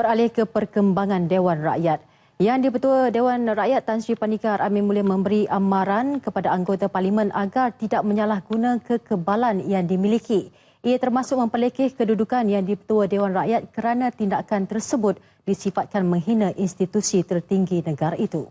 Beralih ke perkembangan Dewan Rakyat. Yang di-Ketua Dewan Rakyat Tan Sri Pandikar Amin Mulia memberi amaran kepada anggota Parlimen agar tidak menyalahguna kekebalan yang dimiliki. Ia termasuk memperlekeh kedudukan yang di-Ketua Dewan Rakyat kerana tindakan tersebut disifatkan menghina institusi tertinggi negara itu.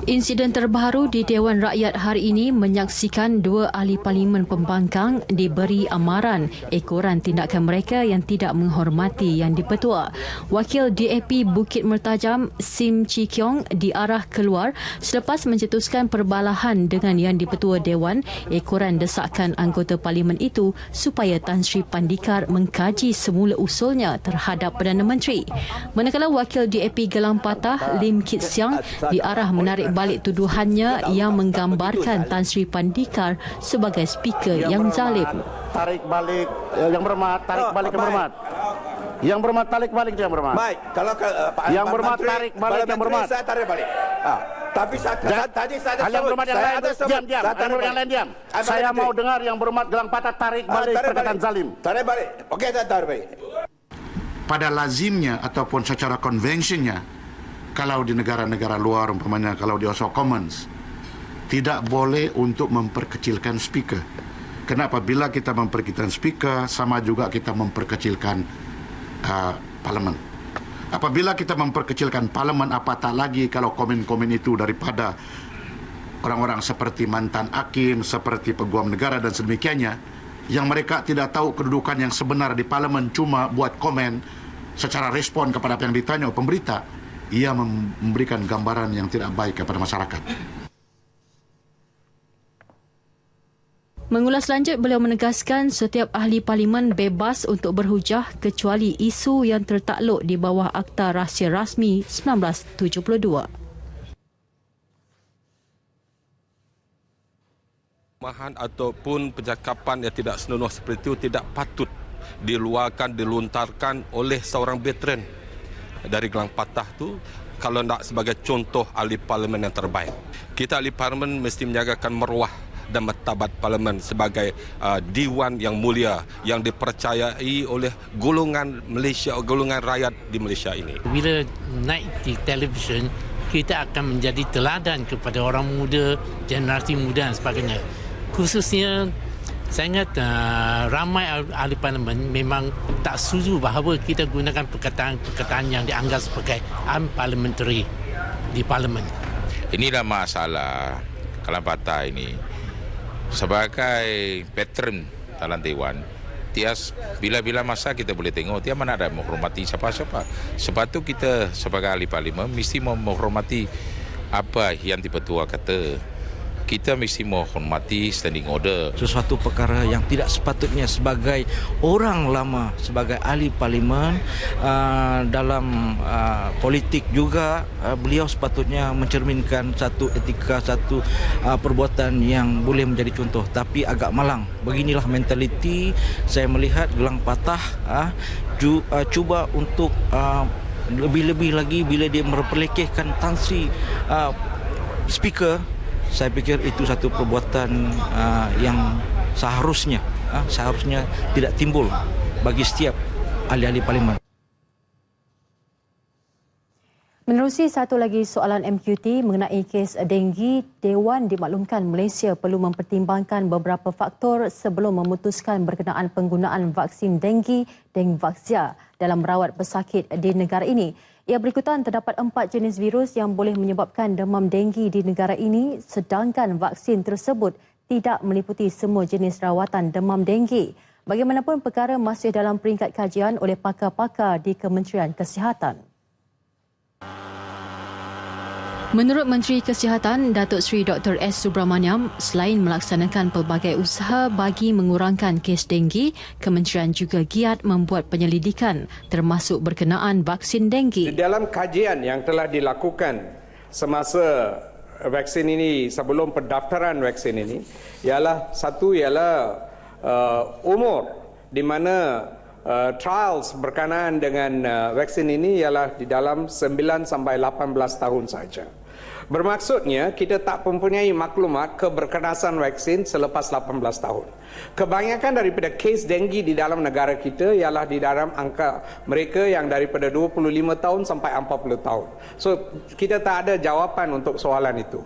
Insiden terbaru di Dewan Rakyat hari ini menyaksikan dua ahli parlimen pembangkang diberi amaran ekoran tindakan mereka yang tidak menghormati Yang di-Pertua. Wakil DAP Bukit Mertajam Sim Chi Keong diarah keluar selepas mencetuskan perbalahan dengan Yang di-Pertua Dewan. Ekoran desakan anggota parlimen itu supaya Tan Sri Pandikar mengkaji semula usulnya terhadap Perdana Menteri. Manakala Wakil DAP Gelang Patah Lim Kit Siang diarah menarik balik tuduhannya yang menggambarkan Tan Sri Pandikar sebagai speaker yang zalim. Tarik balik yang berhormat, tarik balik yang berhormat. Yang berhormat tarik balik yang berhormat. Baik, kalau yang berhormat tarik balik yang berhormat. Saya tarik balik. Tapi tadi saya ada yang berhormat yang lain diam. Yang lain diam. Saya mau dengar yang berhormat Gelang Patah tarik balik perkataan zalim. Tarik balik. Okey, saya tarik balik. Pada lazimnya ataupun secara konvensinya, kalau di negara-negara luar, umpamanya kalau di House of Commons, tidak boleh untuk memperkecilkan speaker. Kenapa? Bila kita memperkecilkan speaker, sama juga kita memperkecilkan parlimen. Apabila kita memperkecilkan parlimen, apatah lagi kalau komen-komen itu daripada orang-orang seperti mantan hakim, seperti peguam negara dan sedemikiannya, yang mereka tidak tahu kedudukan yang sebenar di parlimen, cuma buat komen secara respon kepada apa yang ditanya oleh pemberita. Ia memberikan gambaran yang tidak baik kepada masyarakat. Mengulas lanjut, beliau menegaskan setiap ahli parlimen bebas untuk berhujah kecuali isu yang tertakluk di bawah Akta Rahsia Rasmi 1972. Mahan ataupun percakapan yang tidak senonoh seperti itu tidak patut diluarkan, dilontarkan oleh seorang veteran dari Gelang Patah tu, kalau nak sebagai contoh ahli parlimen yang terbaik. Kita ahli parlimen mesti menjagakan maruah dan martabat parlimen sebagai diwan yang mulia yang dipercayai oleh golongan Malaysia, golongan rakyat di Malaysia ini. Bila naik di televisyen, kita akan menjadi teladan kepada orang muda, generasi muda dan sebagainya. Khususnya saya ingat ramai ahli parlimen memang tak setuju bahawa kita gunakan perkataan yang dianggap sebagai unparliamentary di parlimen. Inilah masalah Gelang Patah ini. Sebagai patron dalam Dewan, tias bila-bila masa kita boleh tengok dia mana ada menghormati siapa-siapa. Sebab tu kita sebagai ahli parlimen mesti menghormati apa yang di-Pertua kata. Kita mesti menghormati standing order. Sesuatu perkara yang tidak sepatutnya sebagai orang lama, sebagai ahli parlimen dalam politik juga, beliau sepatutnya mencerminkan satu etika, satu perbuatan yang boleh menjadi contoh. Tapi agak malang. Beginilah mentaliti saya melihat Gelang Patah cuba untuk lebih-lebih lagi bila dia memperlekehkan Tan Sri speaker. Saya pikir itu satu perbuatan yang seharusnya tidak timbul bagi setiap ahli-ahli parlimen. Menerusi satu lagi soalan MQT mengenai kes denggi, Dewan dimaklumkan Malaysia perlu mempertimbangkan beberapa faktor sebelum memutuskan berkenaan penggunaan vaksin denggi, Dengvaxia, dalam merawat pesakit di negara ini. Ia berikutan terdapat 4 jenis virus yang boleh menyebabkan demam denggi di negara ini, sedangkan vaksin tersebut tidak meliputi semua jenis rawatan demam denggi. Bagaimanapun, perkara masih dalam peringkat kajian oleh pakar-pakar di Kementerian Kesihatan. Menurut Menteri Kesihatan, Datuk Seri Dr. S. Subramaniam, selain melaksanakan pelbagai usaha bagi mengurangkan kes denggi, kementerian juga giat membuat penyelidikan termasuk berkenaan vaksin denggi. Di dalam kajian yang telah dilakukan semasa vaksin ini, sebelum pendaftaran vaksin ini, ialah umur di mana trials berkenaan dengan vaksin ini ialah di dalam 9 sampai 18 tahun saja. Bermaksudnya kita tak mempunyai maklumat keberkenasan vaksin selepas 18 tahun. Kebanyakan daripada kes denggi di dalam negara kita ialah di dalam angka mereka yang daripada 25 tahun sampai 40 tahun. So kita tak ada jawapan untuk soalan itu.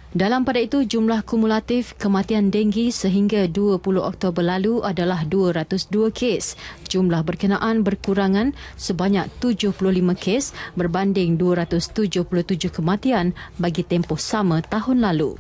Dalam pada itu, jumlah kumulatif kematian denggi sehingga 20 Oktober lalu adalah 202 kes. Jumlah berkenaan berkurangan sebanyak 75 kes berbanding 277 kematian bagi tempoh sama tahun lalu.